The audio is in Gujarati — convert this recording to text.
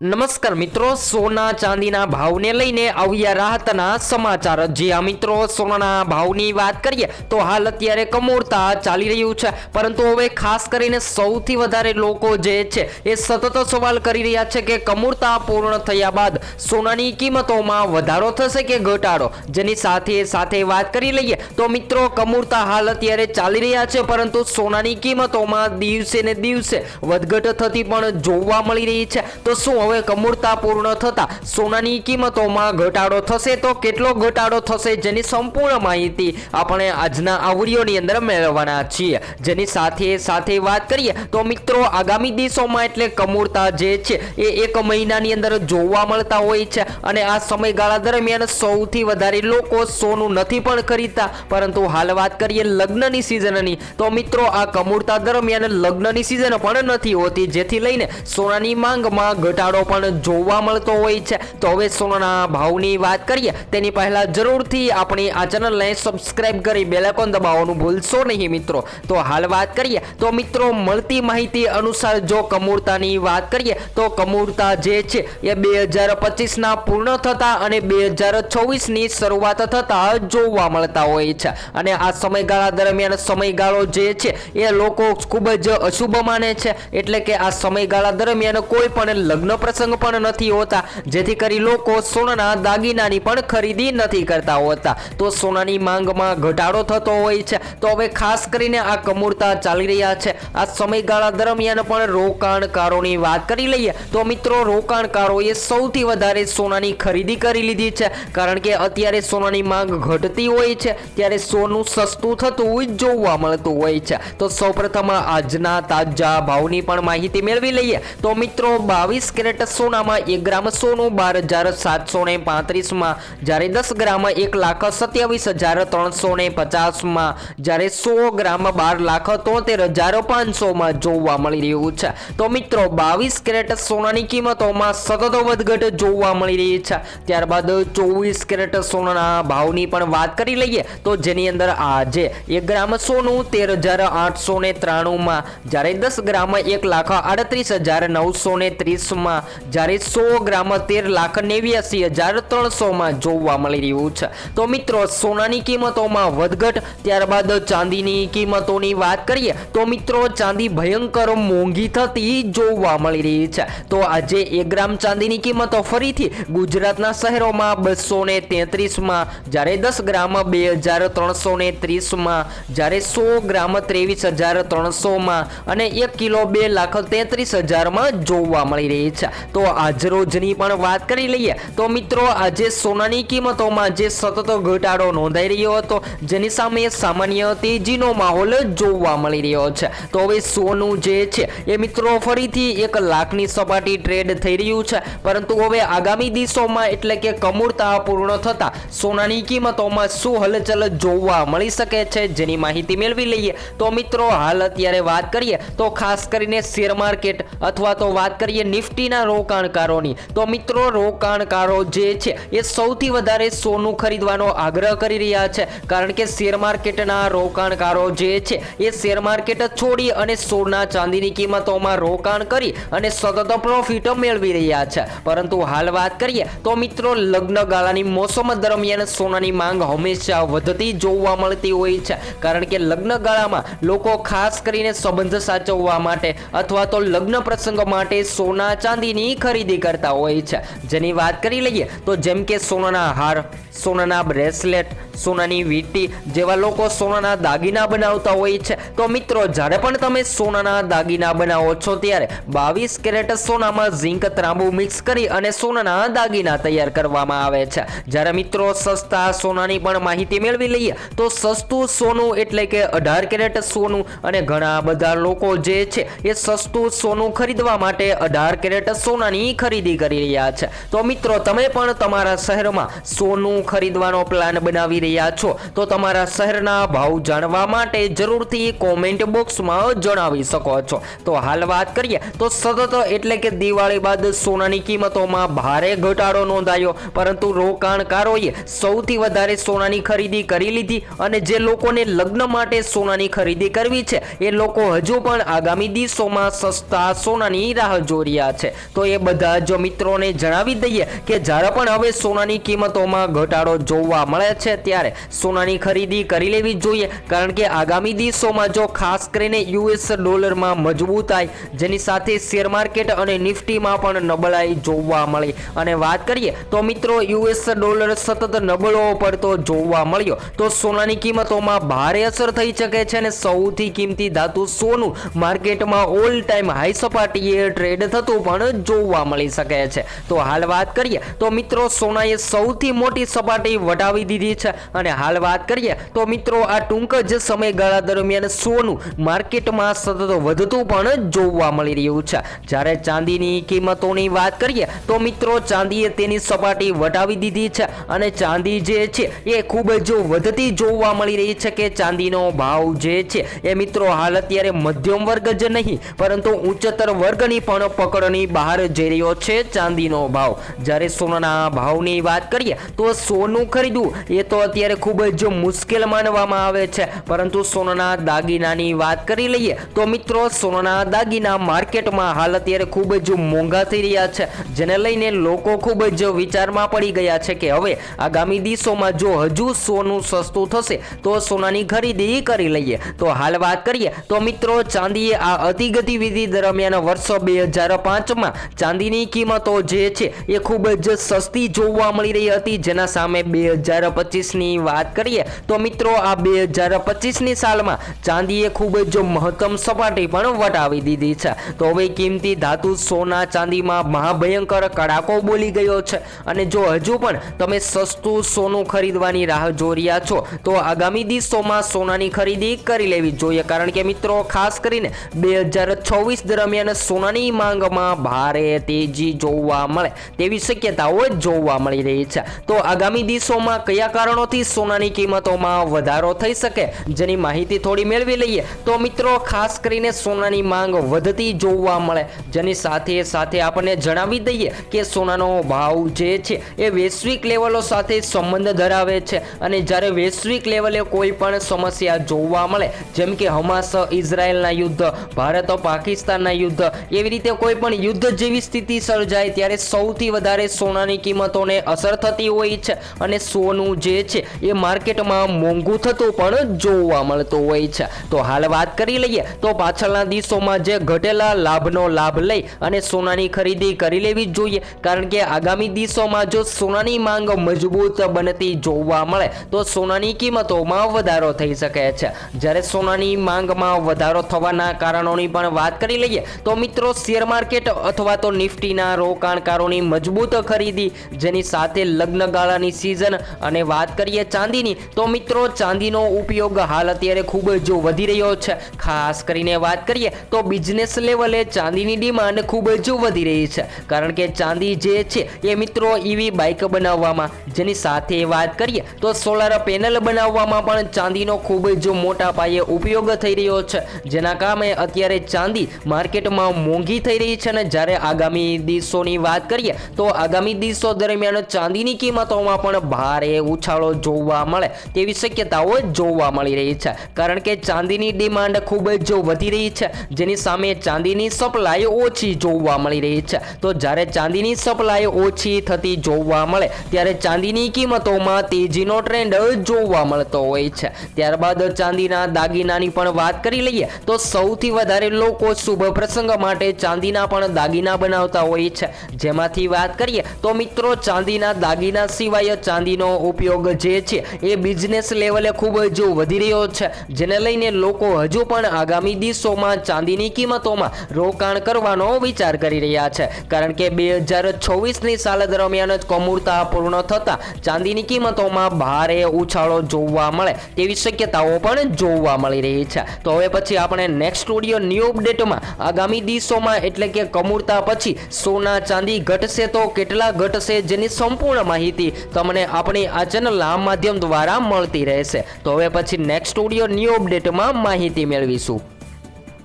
નમસ્કાર મિત્રો, સોના ચાંદીના ભાવને લઈને આવ્યા રાહતના સમાચાર। જી આ મિત્રો, સોનાના ભાવની વાત કરીએ તો હાલ અત્યારે કમોરતા ચાલી રહ્યું છે, પરંતુ હવે ખાસ કરીને સૌથી વધારે લોકો જે છે એ સતત સવાલ કરી રહ્યા છે કે કમોરતા પૂર્ણ થયા બાદ સોનાની કિંમતોમાં વધારો થશે કે ઘટાડો। જેની સાથે સાથે વાત કરી લઈએ તો મિત્રો, કમોરતા હાલ અત્યારે ચાલી રહ્યા છે, પરંતુ સોનાની કિંમતોમાં દિવસે ને દિવસે વધઘટ થતી પણ જોવા મળી રહી છે। તો શું હવે કમોરતા પૂર્ણ થતા સોનાની કિંમતોમાં ઘટાડો થશે? તો કેટલો ઘટાડો થશે, જેની સંપૂર્ણ માહિતી આપણે આજના આ વિડીયોની અંદર મેળવવાના છીએ। જેની સાથે સાથે વાત કરીએ તો મિત્રો, આગામી દિવસોમાં એટલે કમોરતા જે છે એ એક મહિનાની અંદર જોવા મળતા હોય છે, અને આ સમયગાળા દરમિયાન સૌથી વધારે લોકો સોનું નથી પણ ખરીદતા। પરંતુ હાલ વાત કરીએ લગ્નની સિઝનની, તો મિત્રો આ કમોરતા દરમિયાન લગ્નની સિઝન પણ નથી હોતી, જેથી લઈને સોનાની માંગમાં ઘટાડો પણ જોવા મળતો હોય છે। તો હવે સોનાના ભાવની વાત કરીએ તેની પહેલા જરૂરથી આપણી આ ચેનલને સબસ્ક્રાઇબ કરી બેલ આઇકોન દબાવવાનું ભૂલશો નહીં મિત્રો। તો હાલ વાત કરીએ તો મિત્રો, મળતી માહિતી અનુસાર જો કમોરતાની વાત કરીએ તો કમોરતા જે છે એ 2025ના પૂર્ણ થતા અને 2026ની શરૂઆત થતા જોવા મળતા હોય છે, અને આ સમયગાળા દરમિયાન સમયગાળો જે છે એ લોકો ખૂબ જ અશુભ માને છે, એટલે કે આ સમયગાળા દરમિયાન કોઈ પણ લગ્ન પ્રસંગ પણ નથી હોતા, જેથી કરી લોકો સોનાના દાગીનાની પણ ખરીદી નથી કરતા હોતા। તો સોનાની માંગમાં ઘટાડો થતો હોય છે। તો હવે ખાસ કરીને આ કમોરતા ચાલી રહ્યા છે, આ સમયગાળા દરમિયાન પણ રોકાણકારોની વાત કરી લઈએ તો મિત્રો, રોકાણકારોએ સૌથી વધારે સોનાની ખરીદી કરી લીધી છે, કારણ કે અત્યારે સોનાની માંગ ઘટતી હોય છે ત્યારે સોનું સસ્તું થતું જોવા મળતું હોય છે। તો સૌપ્રથમ આજના તાજા ભાવની પણ માહિતી મેળવી લઈએ તો મિત્રો, 22 કેરેટ સોનામાં 1 ગ્રામ સોનું 12,735માં, જ્યારે 10 ગ્રામ 1,27,350માં, જ્યારે 100 ગ્રામ 12,73,500માં જોવા મળી રહ્યું છે। તો મિત્રો, 22 કેરેટ સોનાની કિંમતોમાં સતત વધઘટ જોવા મળી રહી છે। ત્યારબાદ 24 કેરેટ સોનાના ભાવની પણ વાત કરી લઈએ તો જેની અંદર આજે 1 ગ્રામ સોનું 13,893માં, જ્યારે 10 ગ્રામ 1,38,930માં, જ્યારે 100 ગ્રામ 13,89,300માં જોવા મળી રહ્યું છે। તો મિત્રો, સોનાની કિંમતોમાં વધઘટ। ત્યારબાદ ચાંદીની કિંમતોની વાત કરીએ તો મિત્રો, ચાંદી ભયંકર મોંઘી થતી જોવા મળી રહી છે। તો આજે 1 ગ્રામ ચાંદીની કિંમતો ફરીથી ગુજરાતના શહેરોમાં 233માં, જ્યારે 10 ગ્રામ 2,330માં, જ્યારે 100 ગ્રામ 23,300માં અને 1 કિલો 2,33,000માં જોવા મળી રહી છે। તો આજરોજની પણ વાત કરી લઈએ તો મિત્રો, આજે સોનાની કિંમતોમાં જે સતત ઘટાડો નોંધાઈ રહ્યો હતો, જેની સામે સામાન્ય તેજીનો માહોલ જોવા મળી રહ્યો છે। તો હવે સોનું જે છે એ મિત્રો ફરીથી 1 લાખની સપાટી ટ્રેડ થઈ રહ્યું છે, પરંતુ હવે આગામી દિવસોમાં એટલે કે કમોરતા પૂર્ણ થતા સોનાની કિંમતોમાં શું હલચલ જોવા મળી શકે છે, જેની માહિતી મેળવી લઈએ તો મિત્રો, હાલ અત્યારે વાત કરીએ તો ખાસ કરીને શેર માર્કેટ અથવા તો વાત કરીએ નિફ્ટીના રોકાણકારોની, તો મિત્રો રોકાણકારો જે છે એ સૌથી વધારે સોનું ખરીદવાનો આગ્રહ કરી રહ્યા છે, કારણ કે શેર માર્કેટના રોકાણકારો જે છે એ શેર માર્કેટ છોડી અને સોના ચાંદીની કિંમતોમાં રોકાણ કરી અને સતત પ્રોફિટ મેળવી રહ્યા છે। પરંતુ હાલ વાત કરીએ તો મિત્રો, લગ્ન ગાળાની મોસમ દરમિયાન સોનાની માંગ હંમેશા વધતી જોવા મળતી હોય છે, કારણ કે લગ્ન ગાળામાં લોકો ખાસ કરીને સંબંધ સાચવવા માટે અથવા તો લગ્ન પ્રસંગ માટે સોના ચાંદીની ખરીદી કરતા હોય છે। જેની વાત કરી લઈએ તો જેમ કે સોનાના હાર, સોનાના બ્રેસલેટ, સોનાની વીંટી જેવા લોકો સોનાના દાગીના બનાવતા હોય છે। તો મિત્રો, જ્યારે પણ તમે સોનાના દાગીના બનાવો છો ત્યારે 22 કેરેટ સોનામાં ઝીંક ત્રાંબુ મિક્સ કરી અને સોનાના દાગીના તૈયાર કરવામાં આવે છે। જ્યારે મિત્રો સસ્તા સોનાની પણ માહિતી મેળવી લઈએ તો સસ્તું સોનું એટલે કે 18 કેરેટ સોનું, અને ઘણા બધા લોકો જે છે એ સસ્તું સોનું ખરીદવા માટે 18 કેરેટ સોનાની ખરીદી કરી રહ્યા છે। તો મિત્રો, તમે પણ તમારા શહેરમાં સોનું ખરીદવાનો પ્લાન બનાવી રહ્યા છો તો તમારા શહેરના ભાવ જાણવા માટે જરૂરથી કોમેન્ટ બોક્સમાં જણાવી શકો છો। તો હાલ વાત કરીએ તો સતત એટલે કે દિવાળી બાદ સોનાની કિંમતોમાં ભારે ઘટાડો નોંધાયો, પરંતુ રોકાણકારોએ સૌથી વધારે સોનાની ખરીદી કરી લીધી, અને જે લોકોને લગ્ન માટે સોનાની ખરીદી કરવી છે એ લોકો હજુ પણ આગામી દિવસોમાં સસ્તા સોનાની રાહ જોઈ રહ્યા છે। તો એ બધા જો મિત્રોને જણાવી દઈએ કે જ્યારે પણ હવે સોનાની કિંમતોમાં ઘટાડો જોવા મળે છે ત્યારે સોનાની ખરીદી કરી લેવી જોઈએ, કારણ કે આગામી દિવસોમાં જો ખાસ કરીને યુએસ ડોલરમાં મજબૂતાઈ, જેની સાથે શેર માર્કેટ અને નિફ્ટીમાં પણ નબળાઈ જોવા મળી. અને વાત કરીએ તો મિત્રો યુએસ ડોલર સતત નબળો પડતો જોવા મળ્યો તો સોનાની કિંમતોમાં ભારે અસર થઈ શકે છે અને સૌથી કિંમતી ધાતુ સોનું માર્કેટમાં ઓલ ટાઈમ હાઈ સપાટીએ ટ્રેડ થતું પણ જોવા મળી શકે છે. તો હાલ વાત કરીએ તો મિત્રો સોનાએ સૌથી મોટી સપાટી વટાવી દીધી છે અને હાલ વાત કરીએ તો મિત્રો આ ટૂંક જ સમયગાળા દરમિયાન સોનું માર્કેટમાં સતત વધતું પણ જોવા મળી રહ્યું છે. જ્યારે ચાંદીની કિંમતોની વાત કરીએ તો મિત્રો ચાંદીએ તેની સપાટી વટાવી દીધી છે અને ચાંદી જે છે એ ખૂબ જ વધતી જોવા મળી રહી છે કે ચાંદીનો ભાવ જે છે એ મિત્રો હાલ અત્યારે મધ્યમ વર્ગ જ નહીં પરંતુ ઉચ્ચતર વર્ગની પણ પકડની બહાર જઈ રહ્યો છે ચાંદીનો ભાવ. જ્યારે સોનાના ભાવની વાત કરીએ તો સોનું ખરીદવું એ તો અત્યારે ખૂબ જ મુશ્કેલ માનવામાં આવે છે, પરંતુ સોનાના દાગીનાની વાત કરી લઈએ તો મિત્રો સોનાના દાગીના માર્કેટમાં હાલ અત્યારે ખૂબ જ મોંઘા થઈ રહ્યા છે, જેને લઈને લોકો ખૂબ જ વિચારમાં પડી ગયા છે કે હવે આગામી દિવસોમાં જો હજુ સોનું સસ્તું થશે તો સોનાની ખરીદી કરી લઈએ. તો હાલ વાત કરીએ તો મિત્રો ચાંદીએ આ અતિ ગતિવિધિ દરમિયાન વર્ષ 2005માં ચાંદીની કિંમતો જે છે એ ખૂબ જ સસ્તી જોવા મળી રહી હતી, જેના સામે 2025ની વાત કરીએ તો મિત્રો આ 2025ની સાલમાં ચાંદીએ ખૂબ જ મહત્તમ સપાટી પણ વટાવી દીધી છે. તો હવે કિંમતી ધાતુ સોના ચાંદીમાં મહાભયંકર કડાકો બોલી ગયો છે અને જો હજુ પણ તમે સસ્તું સોનું ખરીદવાની રાહ જોઈ રહ્યા છો તો આગામી દિવસોમાં સોનાની ખરીદી કરી લેવી જોઈએ, કારણ કે મિત્રો ખાસ કરીને 2026 દરમિયાન સોનાની માંગમાં ભારે તેજી જોવા મળે તેવી શક્યતાઓ જોવા મળી રહી છે. તો આગામી દિવસોમાં કયા કારણોથી સોનાની કિંમતોમાં વધારો થઈ શકે જેની માહિતી થોડી મેળવી લઈએ તો મિત્રો ખાસ કરીને સોનાની માંગ વધતી જોવા મળે, જેની સાથે સાથે આપણને જણાવી દઈએ કે સોનાનો ભાવ જે છે એ વૈશ્વિક લેવલો સાથે સંબંધ ધરાવે છે અને જ્યારે વૈશ્વિક લેવલે કોઈ પણ સમસ્યા જોવા મળે જેમ કે હમાસ ઇઝરાયલના યુદ્ધ, ભારત પાકિસ્તાનના યુદ્ધ, એવી રીતે કોઈ પણ યુદ્ધ જેવી સ્થિતિ સર્જાય ત્યારે સૌથી વધારે સોનાની કિંમતોને અસર થતી હોય છે અને સોનું જે છે એ માર્કેટમાં મોંઘું થતું પણ જોવા મળતું હોય છે. તો હાલ વાત કરી લઈએ તો પાછળના દિવસોમાં જે ઘટેલા લાભનો લાભ લઈ અને સોનાની ખરીદી કરી લેવી જોઈએ, કારણ કે આગામી દિવસોમાં જો સોનાની માંગ મજબૂત બનતી જોવા મળે તો સોનાની કિંમતોમાં વધારો થઈ શકે છે. જ્યારે સોનાની માંગમાં વધારો થવાના કારણોની પણ વાત કરી લઈએ તો મિત્રો શેર માર્કેટ અથવા તો નિફ્ટીના રોકાણકારોની મજબૂત ખરીદી, જેની સાથે લગ્નગાળાની સિઝન. અને વાત કરીએ ચાંદીની તો મિત્રો ચાંદીનો ઉપયોગ હાલ અત્યારે ખૂબ જ વધી રહ્યો છે. ખાસ કરીને વાત કરીએ તો બિઝનેસ લેવલે ચાંદીની ડિમાન્ડ ખૂબ જ વધી રહી છે, કારણ કે ચાંદી જે છે એ મિત્રો ઈવી બાઇક બનાવવામાં, જેની સાથે વાત કરીએ તો સોલાર પેનલ બનાવવામાં પણ ચાંદીનો ખૂબ જ મોટા પાયે ઉપયોગ થઈ રહ્યો છે, જેના કારણે અત્યારે ચાંદી માર્કેટમાં મોંઘી થઈ રહી છે. અને જ્યારે આગામી દિવસોની વાત કરીએ તો આગામી દિવસો દરમિયાન ચાંદીની કિંમતોમાં પણ ભારે ઉછાળો જોવા મળે તેવી શક્યતાઓ જોવા મળી રહી છે, કારણ કે ચાંદીની ડિમાન્ડ ખૂબ જ વધી રહી છે, જેની સામે ચાંદીની સપ્લાય ઓછી જોવા મળી રહી છે. તો જ્યારે ચાંદીની સપ્લાય ઓછી થતી જોવા મળે ત્યારે ચાંદીની કિંમતોમાં તેજીનો ટ્રેન્ડ જોવા મળતો હોય છે. ત્યારબાદ ચાંદીના દાગીનાની પણ વાત કરી લઈએ તો સૌથી વધારે લોકો શુભ પ્રસંગ માટે ચાંદીના પણ દાગીના બનાવતા હોય છે, જેમાંથી વાત કરીએ તો મિત્રો ચાંદીના દાગીના સિવાય ચાંદીનો ઉપયોગ જે છે એ બિઝનેસ લેવલે ખૂબ જ વધી રહ્યો છે, જેને લઈને લોકો હજુ પણ આગામી દિવસોમાં ચાંદીની કિંમતોમાં રોકાણ કરવાનો વિચાર કરી રહ્યા છે, કારણ કે 2026ની સાલ દરમિયાન જ કમૂરતા પૂર્ણ થતા ચાંદીની કિંમતોમાં ભારે ઉછાળો જોવા મળે તેવી શક્યતાઓ પણ જોવા મળી રહી છે. તો હવે પછી આપણે નેક્સ્ટ વિડિયો ન્યૂ અપડેટમાં આગામી દિવસોમાં એટલે કે કમૂરતા પછી સોના ચાંદી ઘટશે તો કેટલા ઘટશે જેની સંપૂર્ણ માહિતી તમને આપણી આ ચેનલના માધ્યમ દ્વારા મળતી રહેશે. તો હવે પછી નેક્સ્ટ વિડિયો ન્યૂ અપડેટમાં માહિતી મેળવીશું.